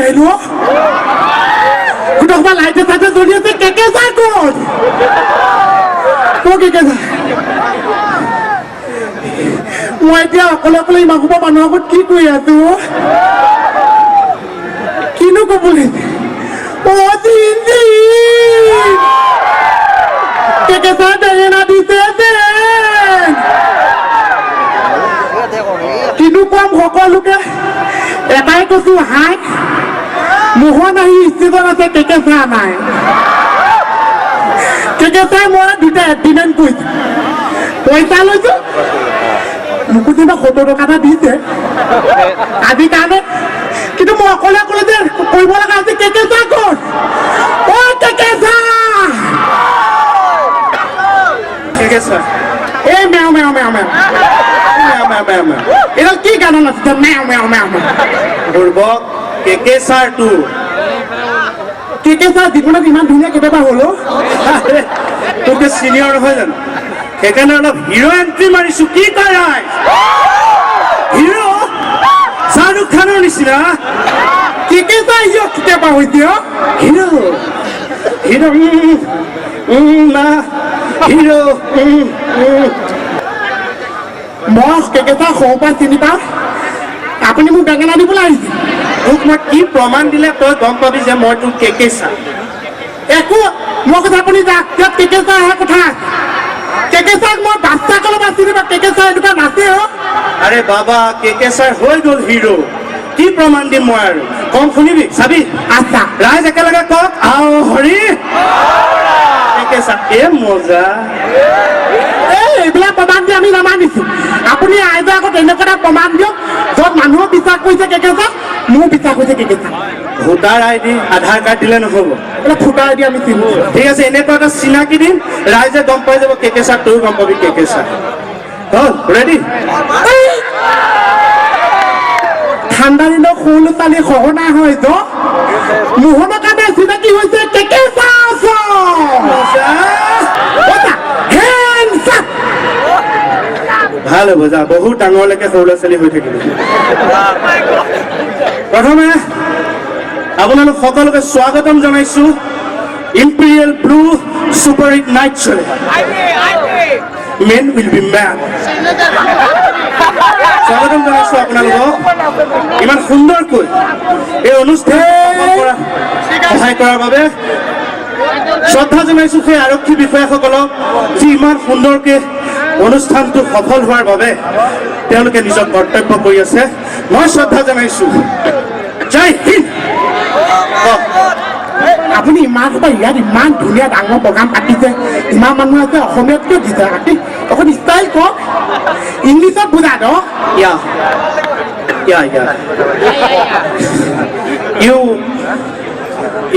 নোৱাৰিলো গোটেই লাইটে চাইটে জ্বলি আছে কেকেচা ক'ত কেকেচা মই এতিয়া অকলে অকলে ইমান সোপা মানুহৰ আগত কি কৰি আছো কিনো ক'বলৈ কেকেচা বেঙেনা দিছে কিনো কম সকলোকে এটাই কৈছো হাই মোহন আহি ষ্টেজত আছে কেকেচা নাই কেকেচাই মই দুটা এগ্ৰিমেণ্ট কৰিছো পইচা লৈছো মোকো যেনিবা 70 টকা এটা দিছে আজিৰ কাৰণে কিন্তু মই অকলে অকলে যে কৰিব লগা আছে কেকেচা ক'ত অ কেকেচা কেকেচা এই মেও মেও মেও মেও এটা কি গান আছে মেও মেও মেও বুৰ্বক কেকেচাৰ টু কেকেচা জীৱনত ইমান ধুনীয়া কেতিয়াবা হলো তোকে চিনিয়ৰ নহয় জানো সেইকাৰণে অলপ হিৰো এণ্ট্ৰি মাৰিছো কি কৰাই হিৰো শ্বাহৰুখ খানৰ নিচিনা কেকেচা ইয়ক কেতিয়াবা হৈছে হিৰো হিৰো না হিৰো মই কেকেচা সৰুৰ পৰা চিনি পাওঁ আপুনি মোক বেঙেনা দিবলৈ আহিছে তোক মই কি প্ৰমাণ দিলে তই গম পাবি যে মই তোৰ কেকেচা একো মোৰ কথা আপুনি যাক ইয়াত কেকেচা অহা কথা কেকেচাক মই বাচ্চাকলৈ বাছি দিবা কেকেচা এনেকুৱা নাচে আৰে বাবা কেকেচাৰ হৈ গ'ল হিৰো কি প্ৰমাণ দিম মই আৰু কম শুনিবি চাবি আচ্ছা ৰাইজ একেলগে কওক আও হৰি কেকেচা এ মজা এইবিলাক প্ৰমাণ দি আমি নামানিছো আপুনি আইজৰ আগত এনেকুৱা এটা প্ৰমাণ দিয়ক য'ত মানুহক বিশ্বাস কৰিছে কেকেচা মোৰ বিশ্বাস কৰিছে কেকেচা ভোটাৰ আই ডি আধাৰ কাৰ্ড দিলে নহ'ব এটা ফুটাই দি আমি চিনো ঠিক আছে এনেকুৱা এটা চিনাকি দিম ৰাইজে গম পাই যাব কেকেচা তইও গম পাবি কেকেচা হ'ল ৰেডি ঠাণ্ডা দিনত সৰু ল'ৰা ছোৱালী সঘনাই হয় য মোহনৰ কাৰণে চিনাকি হৈছে কেকেচা ভাল হ'ব যা বহুত ডাঙৰলৈকে সৰু ল'ৰা ছোৱালী হৈ থাকিব প্ৰথমে আপোনালোক সকলোকে স্বাগতম জনাইছো Imperial blue super hit night শ্ব'লে মেন উইল বি মেন স্বাগতম জনাইছো আপোনালোকক ইমান সুন্দৰকৈ এই অনুষ্ঠান সহায় কৰাৰ বাবে শ্ৰদ্ধা জনাইছো সেই আৰক্ষী বিষয়াসকলক যি ইমান সুন্দৰকৈ অনুষ্ঠানটো সফল হোৱাৰ বাবে তেওঁলোকে নিজৰ কৰ্তব্য কৰি আছে মই শ্ৰদ্ধা জনাইছো জয় হিন্দ আপুনি ইমান সোপা ইয়াত ইমান ধুনীয়া ডাঙৰ প্ৰগ্ৰাম পাতিছে ইমান মানুহ আছে অসমীয়াত কিয় দিছে ৰাতি অকণ ষ্টাইল কওক ইংলিছত বুজা ন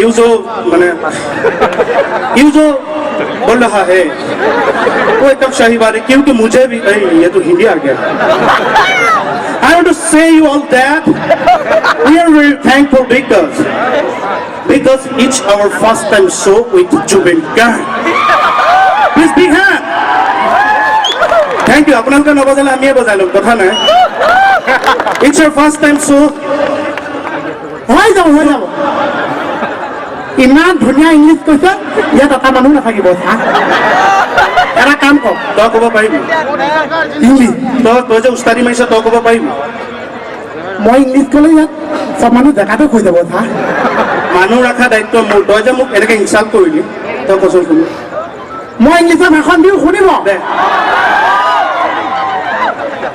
यू जो मैंने यू जो बोल रहा है वो एकदम सही बात है क्योंकि मुझे भी ये तो हिंदी आ गया I want to say you all that we are very thankful because it's our first time show with Jubin Garg. Please big hand. Thank you. আপোনালোকে নবজালে আমিয়ে বজাই লম কথা নাই It's your first time show. হৈ যাব ইমান ধুনীয়া ইংলিছ কৈছে ইয়াত এটা মানুহ নাথাকিব এটা কাম কৰ তই ক'ব পাৰিবি ইংলিছ তই যে উস্তাদি মাৰিছ তই ক'ব পাৰিবি মই ইংলিছ ক'লে ইয়াত চব মানুহ জেগাতে হৈ যাব মানুহ ৰখা দায়িত্ব মোৰ তই যে মোক এনেকৈ ইনচাল্ট কৰিলি তই কচোন শুনি মই ইংলিছত ভাষণ দিওঁ শুনিব দে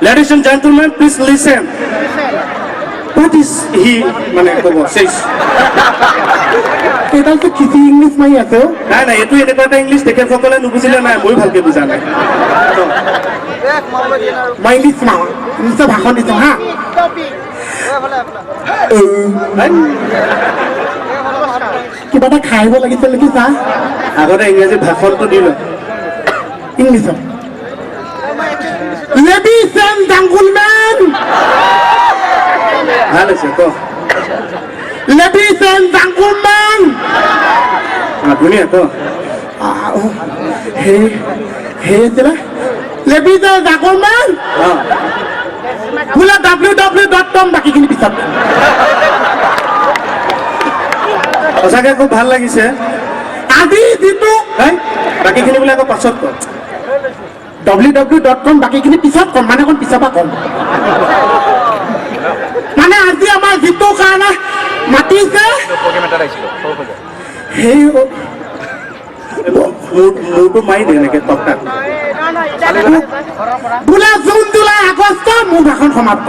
Ladies and gentlemen, please listen. What is he মানে ক'ব শেষ এইডালটো খিচি ইংলিছ মাৰি আছে নাই নাই এইটো এনেকুৱা এটা ইংলিছ তেখেতসকলে নুবুজিলে নাই মই ভালকৈ বুজা নাই মই ইংলিছ মাৰো ইংলিছত ভাষণ দিছোঁ হা কিবা এটা খাই আহিব লাগিছিল নেকি চা আগতে ইংৰাজী ভাষণটো দিলে ইংলিছত Ladies and gentlemen, ভাল হৈছে ক ladies and gentlemen, ধুনীয়া ক hey, আছিলে ladies and gentlemen, বোলে www.com বাকীখিনি পিছত সঁচাকৈ খুব ভাল লাগিছে আজি যিটো হেই বাকীখিনি বোলে আকৌ পাছত কওঁ www.com বাকীখিনি পিছত কম মানে অকণ পিছৰ পৰা কম মানে আজি আমাৰ যিটো কাৰণে মাতিছে সেই মূৰটো মাৰি দিয়ে এনেকৈ টকটাক বোলে জুন জুলাই আগষ্ট মোৰ ভাষণ সমাপ্ত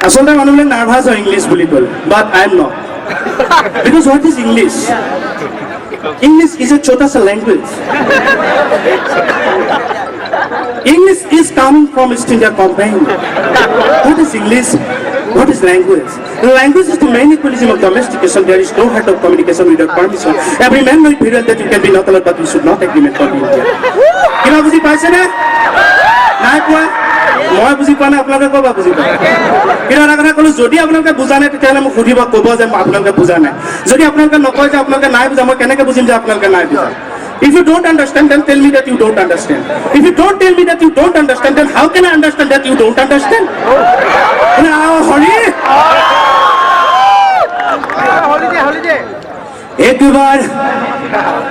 আচলতে মানুহবিলাক নাৰ্ভাছ হয় ইংলিছ বুলি ক'লে but I am not because what is English English is a chota sa language. English is coming from East India Company. What is English? What is language? Language is the main equalism of domestication. There is no heart of communication without permission. Every man knows very well that you can be not allowed, but you should not agreement for India. কিবা বুজি পাইছে নে নাই পোৱা মই বুজি পোৱা নাই আপোনালোকে ক'বা বুজি পায় কিন্তু এটা কথা ক'লো যদি আপোনালোকে বুজা নাই তেতিয়াহ'লে মোক সুধিব ক'ব যে আপোনালোকে বুজা নাই যদি আপোনালোকে নকয় যে আপোনালোকে নাই বুজা মই কেনেকৈ বুজিম যে আপোনালোকে নাই বুজা If you don't understand, then tell me that you don't understand. If you don't tell me that you don't understand, then how can I understand that you don't understand? Hurry! एक बार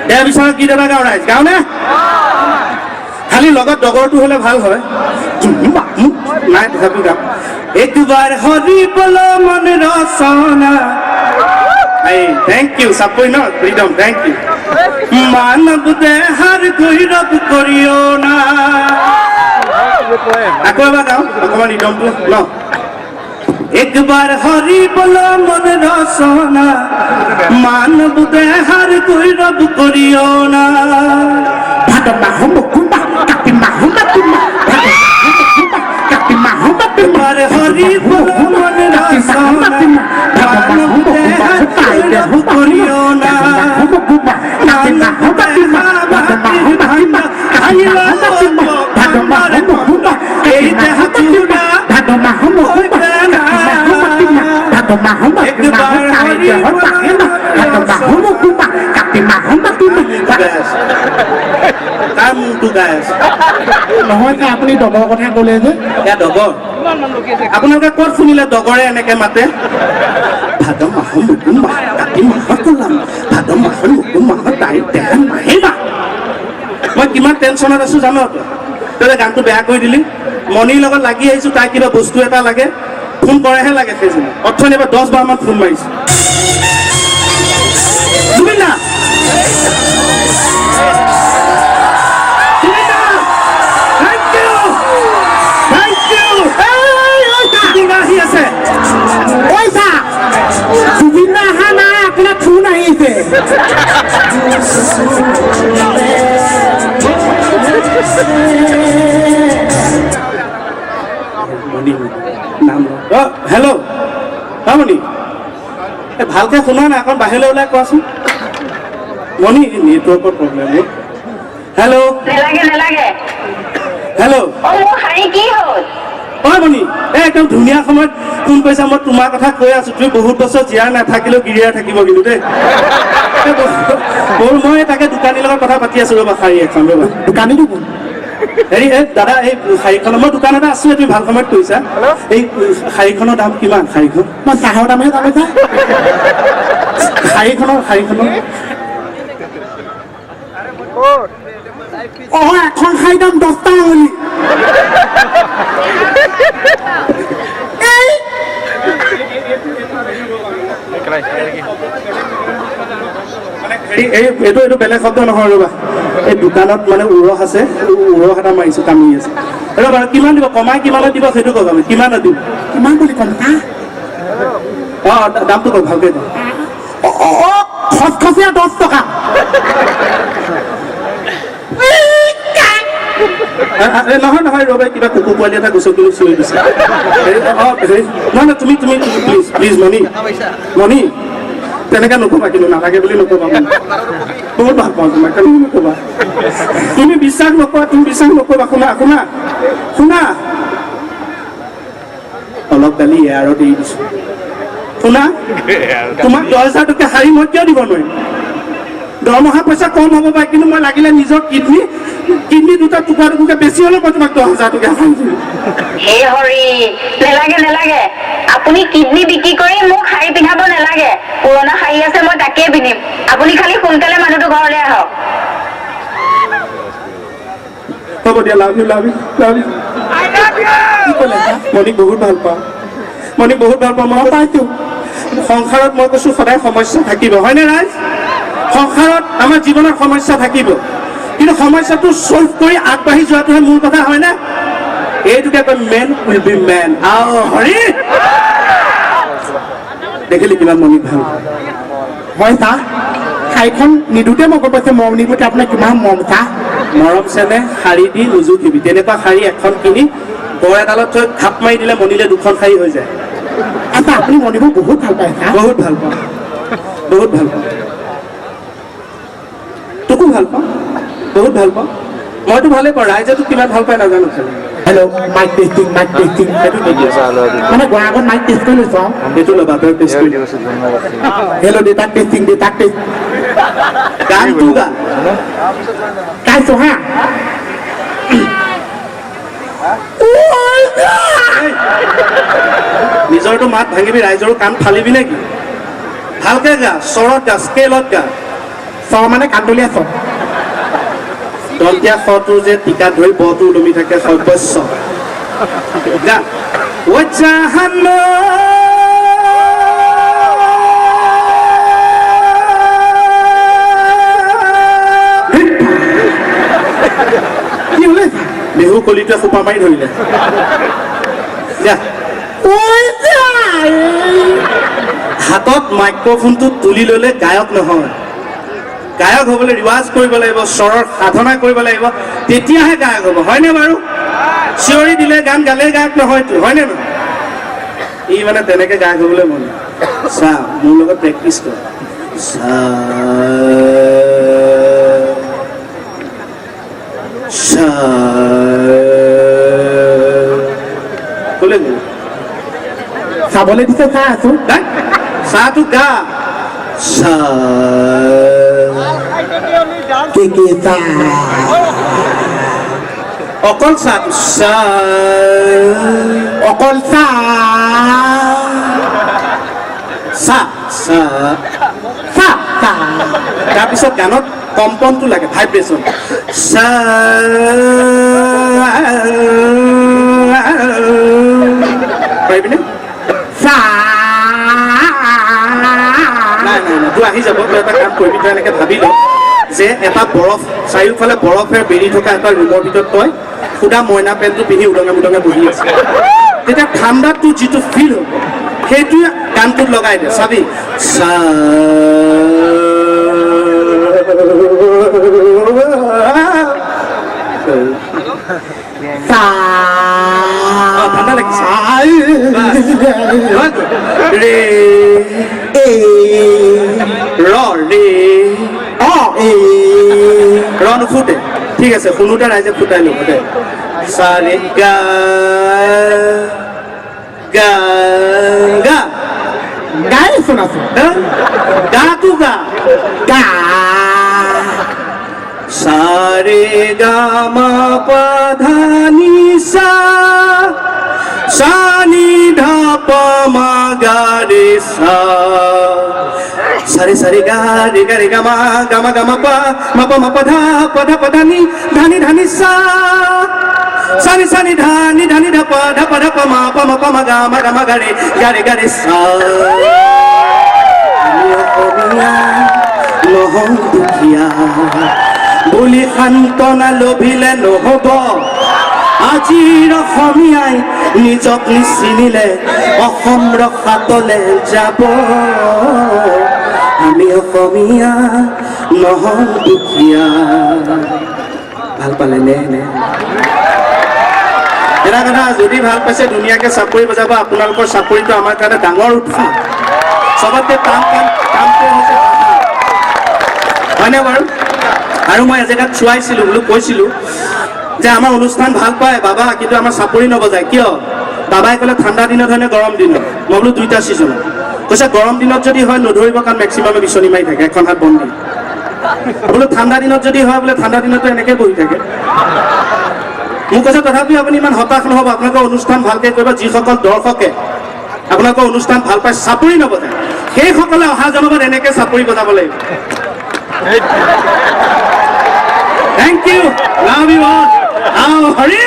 der বিছাৰত গীত এটা গাওঁ ৰাইজ গাওঁ নে খালি লগত ডগৰটো হ'লে ভাল হয় নাই তথাপি গাওঁ একবাৰ হৰি বল মন ৰচনা Hey, thank you, Sapoina, freedom, thank you. Manav dehar goirav koriyo na. Ako ba gaon? Ako man idom to? No. Ek bar hari bolo mon rasona. Manav dehar goirav koriyo na. Bhagam mahumma kumba, kati mahumma kumba, kati mahumma kumba, bar hari bolo mon rasona. Manav dehar goirav koriyo na. নহয় যে আপুনি ডগৰ কথা ক'লে যে ডগৰ আপোনালোকে ক'ত শুনিলে ডগৰে এনেকে মাতে ভাদ মাহৰ মুকু মাহ কাতি মাহৰ কলাম ভাদ মাহৰ মুকু মাহৰ তাৰিখ দেহা মাহিবা মই কিমান টেনশ্যনত আছো জানো তই গানটো বেয়া কৰি দিলি মণিৰ লগত লাগি আহিছো তাই কিবা বস্তু এটা লাগে ফোন কৰেহে লাগে সেইজনী অথনি এবাৰ 10 বাৰমান ফোন মাৰিছো জুবিনা জুবিনা অহা নাই আপোনাৰ ফোন আহিছে হেল্ল' মণি ভালকে শুনা নাই অকণ বাহিৰলৈ ওলাই কোৱাচোন মণি নেটৱৰ্কৰ প্ৰব্লেম হেল্ল' হেল্ল' হয় মণি একদম ধুনীয়া সময়ত ফোন কৰিছা মই তোমাৰ কথা কৈ আছো তুমি বহুত বছৰ জীয়াই নাথাকিলেও গিৰিয়াই থাকিব কিন্তু দেই মই তাকে দোকানীৰ লগত কথা পাতি আছো ৰ'বা শাৰী এখন ৰ'বা দোকানীটো কোন হেৰি দাদা এই শাৰীখনৰ মই দোকান এটা আছো তুমি ভাল সময়ত কৈছা এই শাৰীখনৰ দাম কিমান শাৰীখন মই চাহৰ দামহে দাম আছে শাৰীখনৰ এখন শাৰী দাম 10 টকা বুলি এইটো বেলেগ শব্দ নহয় ৰ'বা এই দোকানত মানে উৰহ আছে উৰহ এটা মাৰিছো কামি আছে ৰ'বা কিমান দিব কমাই কিমানত দিব সেইটো কওক আমি কিমানত দিম কিমান বুলি ক'ম অঁ দামটো কওক ভালকৈ দিম খচখচীয়া 10 টকা নহয় নহয় ৰ'বা কিবা কুকুৰ পোৱালি এটা গুচকি চিঞৰি দিছে নহয় তুমি প্লিজ মণি তেনেকৈ নক'বা কিন্তু নালাগে বুলি নক'বা বহুত ভাল পাওঁ তোমাক কেনেকৈ নক'বা তুমি বিশ্বাস নকৰিবা শুনা অলপ কালি এয়াৰত এৰি দিছো শুনা তোমাক 10,000 টকা শাৰী মই কিয় দিব নোৱাৰিম দৰমহা পইচা কম হ'ব পাৰে কিন্তু মই লাগিলে নিজৰ কিডনী কিডনী দুটা টুকুৰা টুকুৰকৈ বেছি হ'লে মই তোমাক 10,000 টকা দিম। হে হৰি, নেলাগে নেলাগে, আপুনি কিডনী বিক্ৰী কৰি মোক শাৰী পিন্ধাব নেলাগে। পুৰণা শাৰী আছে, মই তাকেই পিন্ধিম। আপুনি খালি সোনকালে মানুহটো ঘৰলৈ আহক। হ'ব দিয়া, love you love you love you. কি ক'লে হা? মণিক বহুত ভাল পাওঁ, মণিক বহুত ভাল পাওঁ। মই পাইছো সংসাৰত মই কৈছোঁ সদায় সমস্যা থাকিব, হয়নে ৰাইজ? সংসাৰত আমাৰ জীৱনত সমস্যা থাকিব, কিন্তু সমস্যাটো চল্ভ কৰি আগবাঢ়ি যোৱাটোহে মূল কথা, হয়নে? এইটোকে কয় men will be men. Hari দেখিলি কিমান মণিক ভাল। হয় চা, ঠাইখন নিদোতে মই গম পাইছোঁ মৰম নিদোতে আপোনাৰ কিমান মৰম চা। মৰম চেনে শাৰী দি নুজুখিবি, তেনেকুৱা শাৰী এখন কিনি বৰ এডালত থৈ ঘাপ মাৰি দিলে মণিলে 2খন শাৰী হৈ যায়। আচ্ছা, আপুনি মণিবোৰ বহুত ভাল পায় চা। বহুত ভাল পাওঁ, বহুত ভাল পাওঁ, তোকো ভাল পাওঁ, বহুত ভাল পাওঁ। মইতো ভালেই পাওঁ, ৰাইজে তোক কিমান ভাল পায় নাজানো খালি। Hello', mic testing mic testing. সেইটো নিদিয়ে, মানে গোৱা আগত মাইক টেষ্ট কৰি লৈছোঁ। সেইটো ল'বা, তই টেষ্ট কৰি দিবা। হেল্ল', দেউতাক টেষ্টিং দেউতাক টেষ্ট গানটো গা। গাইছোঁ হা। নিজৰটো মাত ভাঙিবি, ৰাইজৰো কাণ ফালিবি নেকি? ভালকে গা, স্বৰত গা, স্কেলত গা। চ মানে কান্দুলীয়া চ। দন্তীয়া শটো যে টিকা ধৰি বটো ওলমি থাকে, সৰ্বস্ব গা। কি হ'লে বিহু কলিটোৱে সোপা মাৰি ধৰিলে। যা। হাতত মাইক্ৰফোনটো তুলি ল'লে গায়ক নহয়, গায়ক হ'বলৈ ৰিৱাজ কৰিব লাগিব, স্বৰৰ সাধনা কৰিব লাগিব, তেতিয়াহে গায়ক হ'ব, হয়নে বাৰু? চিঞৰি দিলে গান গালে গায়ক নহয়তো, হয়নে নহয়? ই মানে তেনেকে গায়ক হ'বলৈ মন। চা, মোৰ লগত প্ৰেক্টিচ কৰ। ক'লে গ'ল? চাবলৈ দিছে চাই আছোঁ। চাহটো গা। কি চা অকল চাহটো অকল চা চাহ চাহ। চা চা তাৰপিছত গানত কম্পনটো লাগে, ভাইব্ৰেশ্যন। পাৰিবিনে? চা নাই নাই নাই, তোৰ আহি যাব। তই এটা কাম কৰিবি, তই এনেকে ভাবি ল যে এটা বৰফ, চাৰিওফালে বৰফেৰে বেৰি থকা এটা ৰুমৰ ভিতৰত তই সুদা মইনা পেণ্টটো পিন্ধি উদঙে মুদঙে বহি আছে। তেতিয়া ঠাণ্ডাত তোৰ যিটো ফিল হ'ব সেইটোৱে গানটোত লগাই দে, চাবি। ঠাণ্ডা লাগিছে। ৰে ৰ ৰে ৰ নুফুটে, ঠিক আছে, শুনোতে ৰাইজে ফুটাই ল'ব দে। চাৰে গা গা গা গাই আছোঁ নাচোন গাটো গা গা সারে গা মা পা ধা নি সা সা নি ধা পা মা গা রে সা সারে সারে গা রে গা মা পা মা পা ধা পা ধা নি ধানি সা সানি সানি ধানি ধা পা মা পা মা গা রে সা নহং দুখীয়া বুলি সান্তনা লভিলে নহব। আজিৰ অসমীয়াই নিজক নিচিনিলে অসম ৰখাতলে যাব। আমি অসমীয়া নহং দুখীয়া। ভাল পালে নে? এটা কথা, যদি ভাল পাইছে ধুনীয়াকে চাপৰি বজাব। আপোনালোকৰ চাপৰিটো আমাৰ কাৰণে ডাঙৰ উৎসাহ। চবতকে কামটো হৈছে হয়নে বাৰু? আৰু মই এজেগাত চোৱাইছিলোঁ, বোলো কৈছিলোঁ যে আমাৰ অনুষ্ঠান ভাল পায় বাবা, কিন্তু আমাৰ চাপৰি নবজায় কিয়? বাবাই ক'লে ঠাণ্ডা দিনত হয় নে গৰম দিনত? মই বোলো দুইটা ছিজনত। কৈছে গৰম দিনত যদি হয় নধৰিব, কাৰণ মেক্সিমামে বিচনী মাৰি থাকে, এখন হাত বন্দী। বোলো ঠাণ্ডা দিনত যদি হয় বোলে ঠাণ্ডা দিনতো এনেকৈ বহি থাকে মোক কৈছে তথাপিও আপুনি ইমান হতাশ নহ'ব আপোনালোকৰ অনুষ্ঠান ভালকৈ কৰিব যিসকল দৰ্শকে আপোনালোকৰ অনুষ্ঠান ভাল পায় চাপৰি নবজায় সেইসকলে অহা জনমত এনেকৈ চাপৰি বজাব লাগিব thank you love you all Hari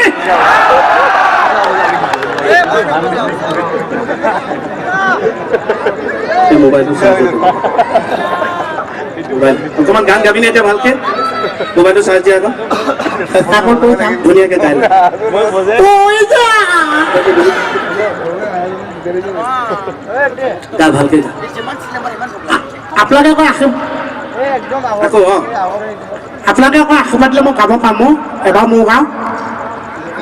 মোবাইলটো মোবাইল অকণমান গান গাবিনে এতিয়া ভালকে মোবাইলটো চাৰ্জ দিয়া আকৌ ধুনীয়াকৈ গাই গা ভালকে গা আপোনালোকে আকৌ আপোনালোকে আকৌ আশীৰ্বাদ দিলে মই গাব পাম এবাৰ মোৰ গাওঁ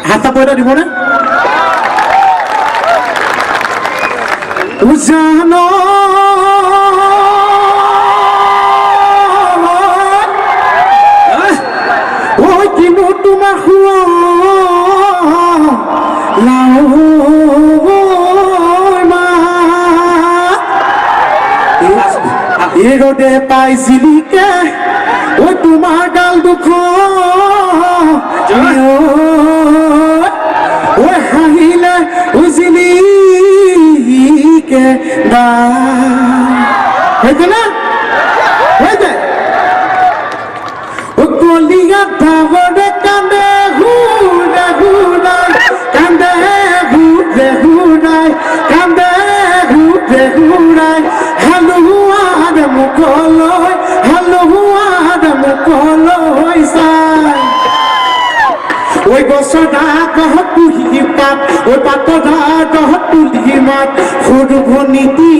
হাত চাপৰিটা দিবনে জানো ঐ কিনো তোমাৰ ৰদে পাই জিলিকে ঐ তোমাৰ গাল দুখ ঐ হাঁহিলে উজিলিকে হৈছে না হৈছে কলিয়া ভাগৰে কান্দে ঘূৰে ঘূৰাই কান্দে ঘূৰে ঘূৰাই কান্দে ঘূৰে ঘূৰাই হালোৱাদ মুখলৈ হালোৱাদ মুখলৈ চাই ঐ গছৰ ডাকত পুহি পাত ঐ পাতৰ ডাকত তুলি মাত সৰু ভনীতি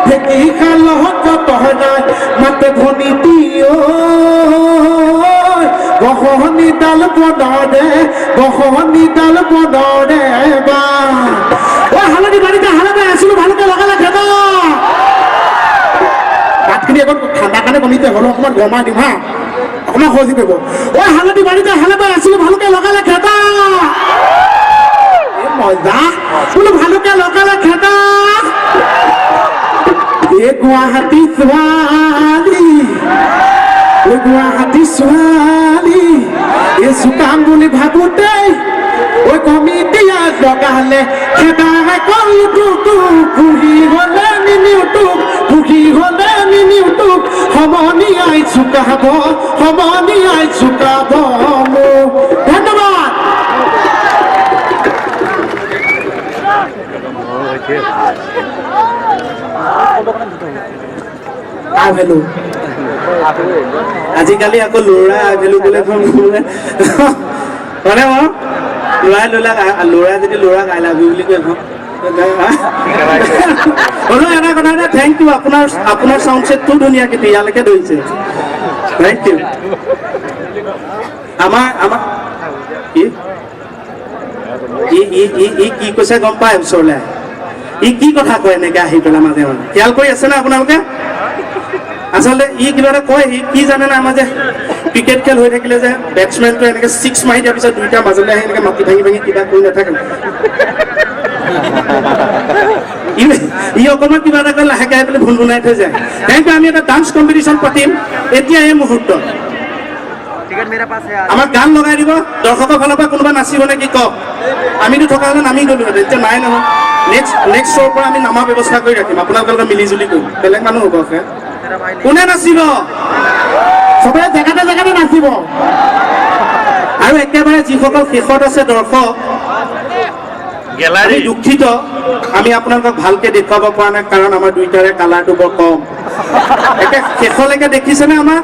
ঢেকি খালত তহৰাই মাতে ভনীতি গহনি ডাল বনৰে বা ঐ হালধি বাৰীতে হালধি আছিলো ভালকে লগালে খেদা ভাতখিনি এখন ঠাণ্ডা কাৰণে কমিতে হ'লেও অকণমান গৰমাই দিম হা অকণমান সহজি কৰিব ঐ হালধি বাৰীতে হালধি আছিলো ভালকে লগালে খেদা মজা বোলো ভালকে লগালে খেদা এই গুৱাহাটী ছোৱালী এই চুকাম বুলি ভাবোতে ঐ কমিটিয়া লগালে খেদাই কলটো পুহি হলে নিনিউটোক সমনিয়াই চুকাব ধন্যবাদ ভেলু আজিকালি আকৌ ল'ৰা ভেলু বোলে মানে ল'ৰাই যদি ল'ৰাক আই লাভ ইউ বুলি কয় হ'লেও এটা কথা এটা থেংক ইউ আপোনাৰ চাউণ্ড ছেটটো ধুনীয়া কিন্তু ইয়ালৈকে ধৰিছে থেংক ইউ আমাৰ কি কৈছে গম পায় ওচৰলৈ কি কথা কয় এনেকে আহি পেলাই মাজে মাজে খেয়াল কৰি আছে নে আপোনালোকে আচলতে কিবা এটা কয় কি জানে না আমাৰ যে ক্ৰিকেট খেল হৈ থাকিলে যে বেটছমেনটো এনেকে 6 মাৰি দিয়াৰ পিছত দুইটা মাজলৈ আহি এনেকে মাটি ভাঙি কিবা কৰি নাথাকে অকণমান কিবা এটা কৰি লাহেকে আহি পেলাই ভুনভুনাই থৈ যায় তেনেকৈ আমি এটা ডান্স কম্পিটিশ্যন পাতিম এতিয়া এই মুহূৰ্তত আমাক গান লগাই দিব দৰ্শকৰ ফালৰ পৰা কোনোবা নাচিব নে কি কওক আমিতো থকা হ'লে নামি গ'লো এতিয়া নাই নহয় নেক্সট শ্ব'ৰ পৰা আমি নামাৰ ব্যৱস্থা কৰি ৰাখিম আপোনালোকে মিলি জুলি কৰিম বেলেগ মানুহ হ'ব কোনে নাচিব চবে জেগাতে নাচিব আৰু একেবাৰে যিসকল শেষত আছে দৰ্শক আমি দুখিত আমি আপোনালোকক ভালকে দেখুৱাব পৰা নাই কাৰণ আমাৰ দুইটাৰে কালাৰটো বৰ কম একে শেষলৈকে দেখিছেনে আমাক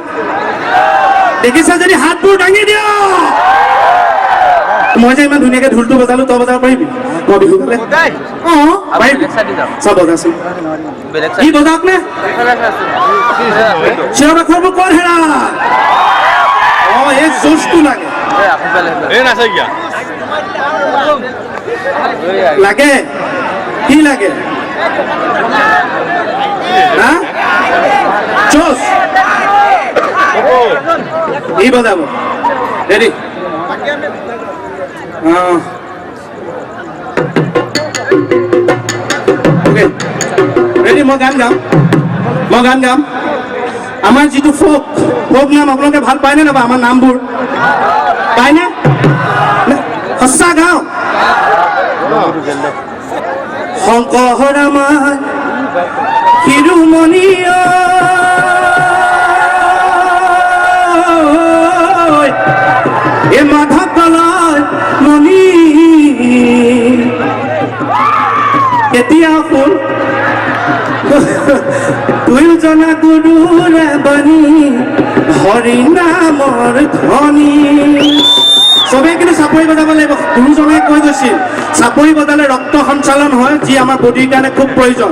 দেখিছে যদি হাতবোৰ দাঙি দিয় মই যে ইমান ধুনীয়াকে ঢোলটো বজালো তই বজাব পাৰিবি মই বিহু গালে পাৰিবি চব বজাচোন কি বজাওক নে চিঞৰ বাখৰবোৰ ক'ত হেৰা এই জোচটো লাগে লাগে কি লাগে জোচ ই বজাব ৰেডি ৰেডি মই গান গাম আমাৰ যিটো ফোক নাম আপোনালোকে ভাল পায়নে নাপায় আমাৰ নামবোৰ পায়নে সঁচা গাওঁ শংকৰ আমাৰ শিৰোমণি এ মাধৱ কলৰ মণি কেতিয়া শুন দুয়োজনা গুৰুৰে বাণী হৰি নামৰ ধ্বনি চবেই কিন্তু চাপৰি বজাব লাগিব গুৰুজনাই কৈ গৈছিল চাপৰি বজালে ৰক্ত সঞ্চালন হয় যি আমাৰ বডিৰ কাৰণে খুব প্ৰয়োজন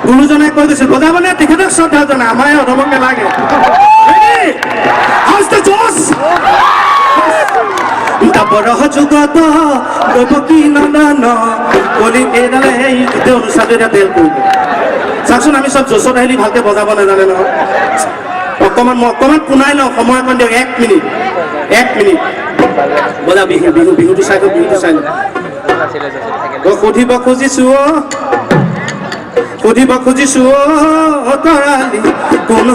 গুৰুজনাই কৈ গৈছিল বজাবলে তেখেতক শ্ৰদ্ধা জনাই আমাৰ অধমকে লাগে বৰহ যুগত দৈৱকী নন্দন কলি এইডালে সেই গোটেই অনুষ্ঠানটো এতিয়া তেল কৰিব চাওকচোন আমি চব জোচত আহিলি ভালকে বজাব নাজানে নহয় অকণমান মই অকণমান পুনাই লওঁ সময় অকণ দিয়ক 1 মিনিট বজা বিহুটো চাই লওঁ মই সুধিব খুজিছো তৰালি কোন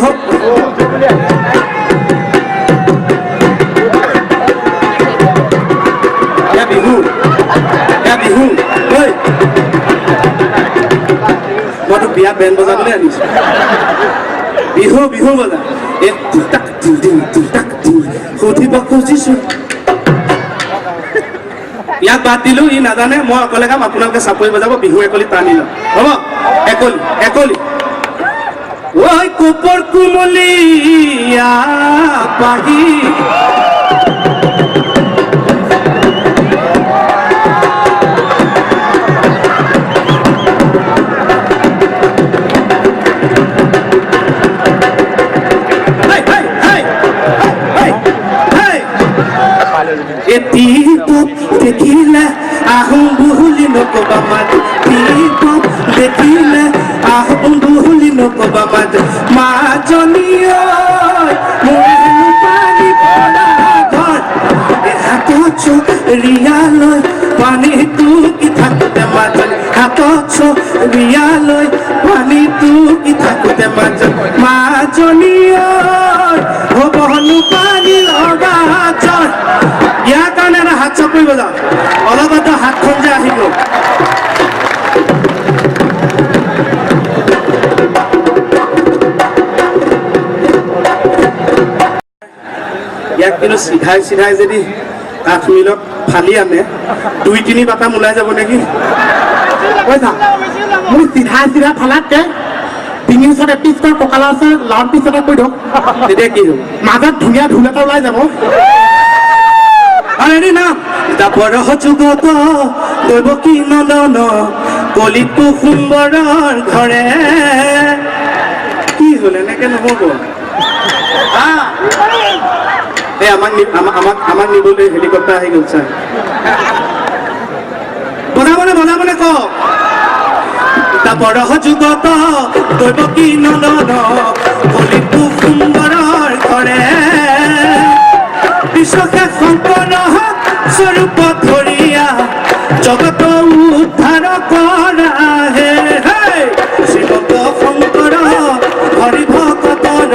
বিহু ঐ মইতো বিয়া বেণ্ড বজাবলৈ আনিছো বিহু বজা এই সুধিব খুজিছো ইয়াক বাদ দিলো ই নাজানে মই অকলে কাম আপোনালোকে চাপৰি বজাব বিহু একলি টানি লওঁ হ'ব একলি ঐ কোপৰ কুমলীয়া পাহি দেখিলে আহোঁ বুলি নকবা মাত দেখিলে আহোঁ বুলি নকবা মাত মাজনী পানী ঘৰ হাতত চৰিয়ালৈ পানীটো কি থাকোঁতে মাজনী হাতত চৰিয়ালৈ পানীটো কি থাকোঁতে মাজনী হ'বনো পানী লগা জ্বৰ ইয়াৰ কাৰণে এটা হাত চাপ কৰিব যাওঁ অলপতে হাতখন যে আহিব ইয়াক কিন্তু চিধাই যদি কাঠ মিলত ফালি আনে 2-3 বাটাম ওলাই যাব নেকি পইচা মোৰ চিধা ফালাতকে ডিঙিৰ ওচৰত এপিচৰ কঁকালৰ ওচৰত লাউড পিচ এটা কৈ দিয়ক তেতিয়া কি হ'ব মাজত ধুনীয়া ঢোল এটা ওলাই যাব আৰে না বৰহ যুগত দৈৱকী নন্দন কলিতো সুন্দৰৰ ঘৰে কি হ'ল এনেকে নহ'ব এই আমাক নিবলৈ হেলিকপ্টাৰ আহি গ'ল ছাৰ বজাবনে কওক বৰহ যুগত দৈৱকী নন্দন কলিতো সুন্দৰৰ ঘৰে বিশ্বকে শংকৰ স্বৰূপ ধৰিয়া জগত উদ্ধাৰ কৰা হে শ্ৰীমন্ত শংকৰ হৰি ভকতৰ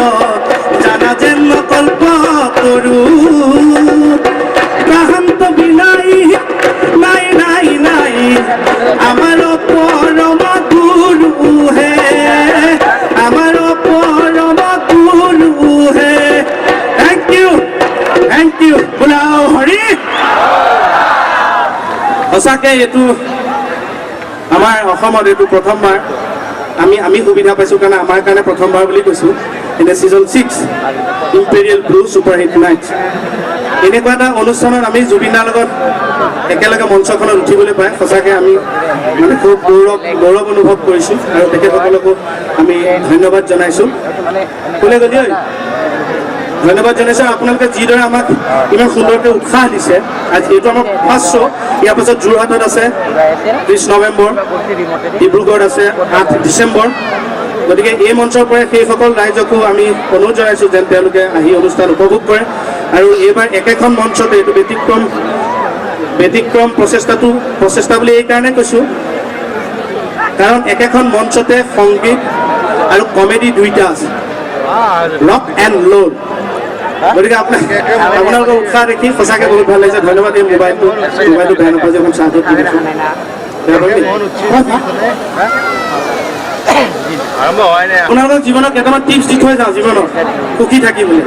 জানা যেন কল্প কৰো কাহান্ত বিনাই নাই আমাৰ পৰম গুৰু হে আমাৰ পৰম গুৰু হে থেংক ইউ বোলাও হৰি সঁচাকৈ এইটো আমাৰ অসমত এইটো প্ৰথমবাৰ আমি সুবিধা পাইছোঁ কাৰণে আমাৰ কাৰণে প্ৰথমবাৰ বুলি কৈছোঁ এতিয়া season 6 imperial blue super hit night এনেকুৱা এটা অনুষ্ঠানত আমি জুবিনাৰ লগত একেলগে মঞ্চখনত উঠিবলৈ পাই সঁচাকৈ আমি মানে খুব গৌৰৱ অনুভৱ কৰিছোঁ আৰু তেখেতসকলকো আমি ধন্যবাদ জনাইছোঁ কোনে গলি ধন্যবাদ জনাইছোঁ আপোনালোকে যিদৰে আমাক ইমান সুন্দৰকৈ উৎসাহ দিছে আজি এইটো আমাৰ ফাৰ্ষ্ট শ্ব' ইয়াৰ পাছত যোৰহাটত আছে 30 নৱেম্বৰ ডিব্ৰুগড়ত আছে 8 ডিচেম্বৰ গতিকে এই মঞ্চৰ পৰাই সেইসকল ৰাইজকো আমি অনুৰোধ জনাইছোঁ যেন তেওঁলোকে আহি অনুষ্ঠান উপভোগ কৰে আৰু এইবাৰ একেখন মঞ্চতে এইটো ব্যতিক্ৰম প্ৰচেষ্টা বুলি এইকাৰণে কৈছোঁ কাৰণ একেখন মঞ্চতে সংগীত আৰু কমেডি দুইটা আছে ৰক এণ্ড লোড। গতিকে আপোনালোকৰ উৎসাহ দেখি সঁচাকৈ বহুত ভাল লাগিছে। ধন্যবাদ। এই মোবাইলটো বেয়া নাপায় যে এখন চাৰ্জত দি দিছোঁ। বেয়া পাবি নেকি? আপোনালোকৰ জীৱনত কেইটামান টিপছ দি থৈ যাওঁ জীৱনত সুখী থাকিবলৈ।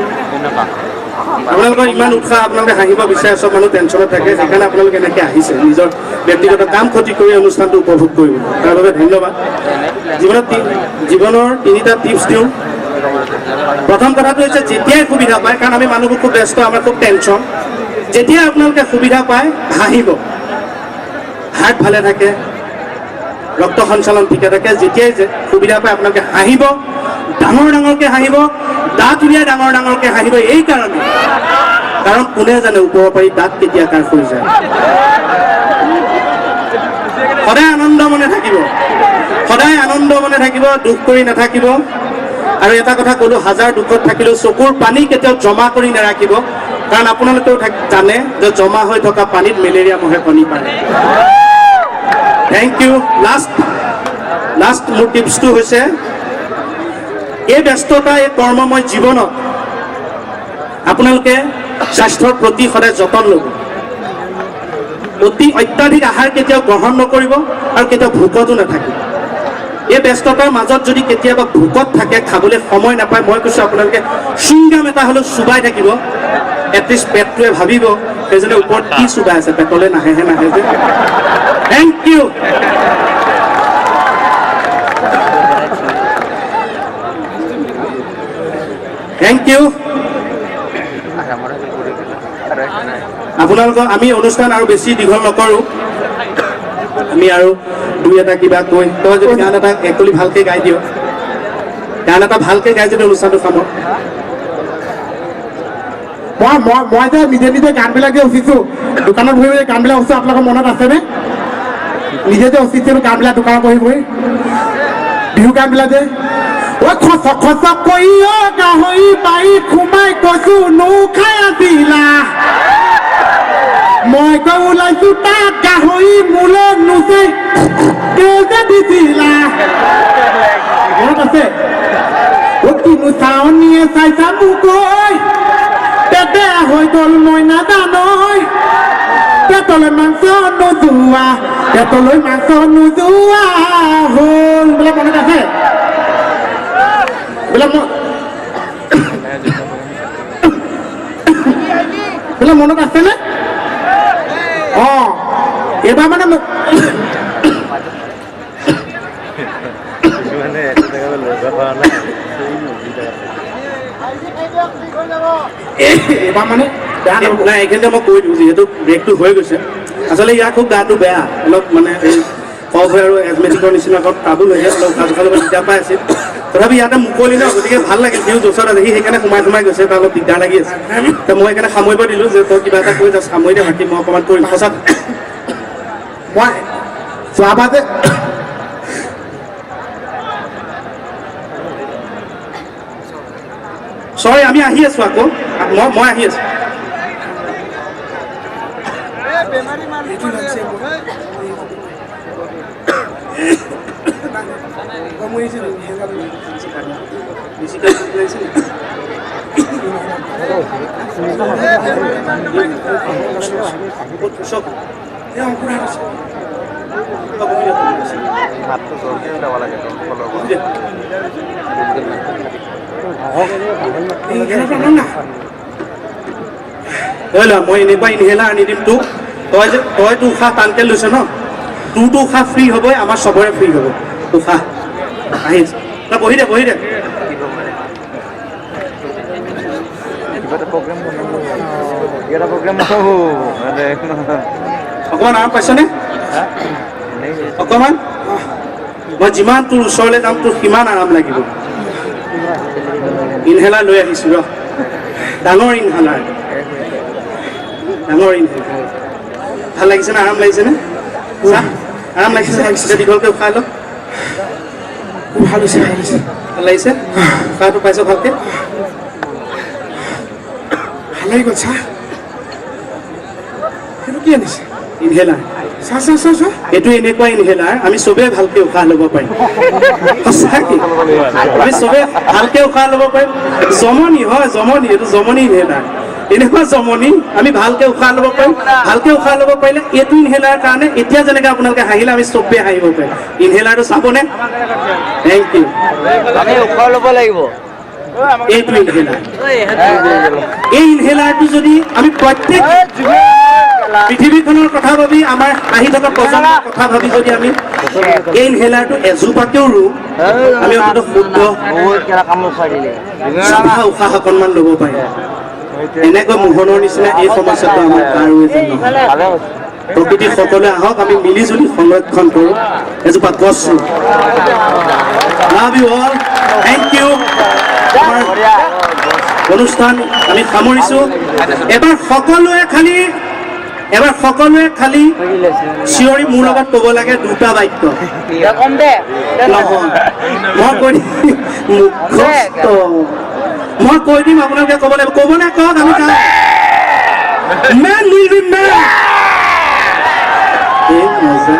আপোনালোকৰ ইমান উৎসাহ, আপোনালোকে হাঁহিব বিচাৰে, চব মানুহ টেনশ্যনত থাকে, সেইকাৰণে আপোনালোকে এনেকৈ আহিছে নিজৰ ব্যক্তিগত কাম ক্ষতি কৰি অনুষ্ঠানটো উপভোগ কৰিব। তাৰ বাবে ধন্যবাদ। জীৱনৰ 3টা টিপছ দিওঁ। প্ৰথম কথাটো হৈছে যেতিয়াই সুবিধা পায়, কাৰণ আমি মানুহবোৰ খুব ব্যস্ত, আমাৰ খুব টেনশ্যন, যেতিয়াই আপোনালোকে সুবিধা পায় হাঁহিব। হাৰ্ট ভালে থাকে, ৰক্ত সঞ্চালন ঠিকে থাকে। যেতিয়াই সুবিধা পায় আপোনালোকে হাঁহিব, ডাঙৰ ডাঙৰকৈ হাঁহিব, দাঁত উলিয়াই ডাঙৰ ডাঙৰকৈ হাঁহিব। এই কাৰণে, কাৰণ কোনে জানে ওপৰৰ পাৰি দাঁত কেতিয়া কাৰ হৈ যায়। সদায় আনন্দ মনে থাকিব, সদায় আনন্দ মনে থাকিব, দুখ কৰি নাথাকিব। আৰু এটা কথা ক'লো, হাজাৰ দুখত থাকিলেও চকুৰ পানী কেতিয়াও জমা কৰি নাৰাখিব, কাৰণ আপোনালোকেও জানে যে জমা হৈ থকা পানীত মেলেৰিয়া মহে কণী পাৰে। Thank U. লাষ্ট মোৰ টিপছটো হৈছে, এই ব্যস্ততা, এই কৰ্মময় জীৱনত আপোনালোকে স্বাস্থ্যৰ প্ৰতি সদায় যতন ল'ব। অত্যাধিক আহাৰ কেতিয়াও গ্ৰহণ নকৰিব আৰু কেতিয়াও ভোকতো নাথাকিব। এই ব্যস্ততাৰ মাজত যদি কেতিয়াবা ভোকত থাকে, খাবলৈ সময় নাপায়, মই কৈছোঁ আপোনালোকে চুইংগাম এটা হ'লেও চুবাই থাকিব। এটলিষ্ট পেটটোৱে ভাবিব সেইজনে ওপৰত কি চুবাই আছে, পেটলৈ নাহেহে নাহে যে। Thank you. Thank you. আপোনালোকক আমি অনুষ্ঠান আৰু বেছি দীঘল নকৰোঁ। আমি আৰু 2-এটা কিবা কৈ, তই যদি গান এটা একলি ভালকৈ গাই দিয়, গান এটা ভালকৈ গাই যদি অনুষ্ঠানটো খাম। মই যে নিজে নিজে গানবিলাক যে উঠিছোঁ, দোকানত বহি বহি গানবিলাক উঠিছোঁ, আপোনালোকৰ মনত আছেনে? নিজে যে উঠিছিলোঁ গানবিলাক দোকানত বহি বহি, বিহু গানবিলাক যে, খচ খচ কৰি গাহৰি বাৰীত সোমাই কৈছোঁ নো খাই আছিলা, মই কৈ ওলাইছোঁ তাত গাহৰি মোলৈ নুচে যে দিছিলা। মনত আছে? কিনো চাৱনীয়ে চাইছা মোকৈ, পেটে হৈ গ'ল মই নাজানৈ, পেটলৈ মাংস নোযোৱা, পেটলৈ মাংস নোযোৱা হ'ল। বোলে মনত আছে? বোলে মনত আছেনে? অঁ, এইবাৰ মানে এইবাৰ মানে নাই, এইখিনিতে মই কৈ দিওঁ, যিহেতু ব্ৰেকটো হৈ গৈছে। আচলতে ইয়াৰ খুব গাটো বেয়া, অলপ মানে এই কফ হৈ আৰু এজমেটিকৰ নিচিনা অলপ ট্ৰাবুল হৈ আছে, উশাহ চোশাহ ল'ব দিগদাৰ পাই আছিল। তথাপি ইয়াতে মুকলি ন, গতিকে ভাল লাগিল। বিহু জোচত আছে, সি সেইকাৰণে সোমাই গৈছে, তাৰ অলপ দিগদাৰ লাগি আছে। মই সেইকাৰণে সামৰিব দিলোঁ যে তই কিবা এটা কৈ যাওঁ, সামৰি দে, বাকী মই অকণমান কৰিম। সঁচা মই যোৱাবাৰ যে চৰি, আমি আহি আছোঁ আকৌ, মই আহি আছোঁ। মই এনেকুৱা ইনহেলাৰ আনি দিম তোক। তইতো উশাহ টানকে লৈছ ন, তোৰতো উশাহ ফ্ৰী হ'বই, আমাৰ চবৰে ফ্ৰী হ'ব উশাহ। আহি তই বহি দে, বহি দে। অকণমান আৰাম পাইছনে? অকণমান? মই যিমান তোৰ ওচৰলৈ যাম তোৰ সিমান আৰাম লাগিব। ইনহেলাৰ লৈ আহিছোঁ ৰ, ডাঙৰ ইনহেলাৰ, ডাঙৰ ইনহেলাৰ। ভাল লাগিছেনে? আৰাম লাগিছেনে? আৰাম লাগিছে? এতিয়া দীঘলকৈ উশাহ লওক। ভাল হৈছে, ভাল হৈছে, ভাল লাগিছে? উশাহটো পাইছ ভালকৈ? ভাল লাগি গ'ল ছাৰ। সেইটো কি আনিছে? ইনহেলাৰ এইটো এনেকুৱা ইনহেলাৰ আমি চবেই ভালকে উশাহ ল'ব পাৰিম সঁচাকে আমি চবেই ভালকে উশাহ ল'ব পাৰিম জমনি হয় জমনি এইটো জমনি ইনহেলাৰ এনেকুৱা জমনি আমি ভালকে উশাহ ল'ব পাৰিম ভালকে উশাহ ল'ব পাৰিলে এইটো ইনহেলাৰ কাৰণে এতিয়া যেনেকে আপোনালোকে হাঁহিলে আমি চবেই হাঁহিব পাৰিম ইনহেলাৰটো চাবনে থেংক ইউ আমি উশাহ ল'ব লাগিব এইটো ইনহেলাৰ এই ইনহেলাৰটো যদি আমি প্ৰত্যেক পৃথিৱীখনৰ কথা ভাবি আমাৰ আহি থকা প্ৰজন্মৰ কথা ভাবি যদি আমি এই ইনহেলাৰটো এজোপাকেও ৰুওঁ আমি অন্ততঃ শুদ্ধ বহুত কেলা কামোৰ খাই দিলে চাফা উশাহ অকণমান ল'ব পাৰিম এনেকৈ মোহনৰ নিচিনা এই সমস্যাটো আমাৰ কাৰো এজন নহয় ভালে হৈছে প্ৰকৃতি সকলোৱে আহক আমি মিলি জুলি সংৰক্ষণ কৰোঁ এজোপা গছ ৰুওঁ love you all thank you আমাৰ অনুষ্ঠান আমি সামৰিছোঁ এবাৰ সকলোৱে খালি চিঞৰি মোৰ লগত ক'ব লাগে দুটা বাক্য কম দে নহয় মই কৈ দিম মুখস্থ মই কৈ দিম আপোনালোকে ক'ব লাগিব ক'বনে কওক আমি যাওঁ মেন উইল বি মেন এই মজা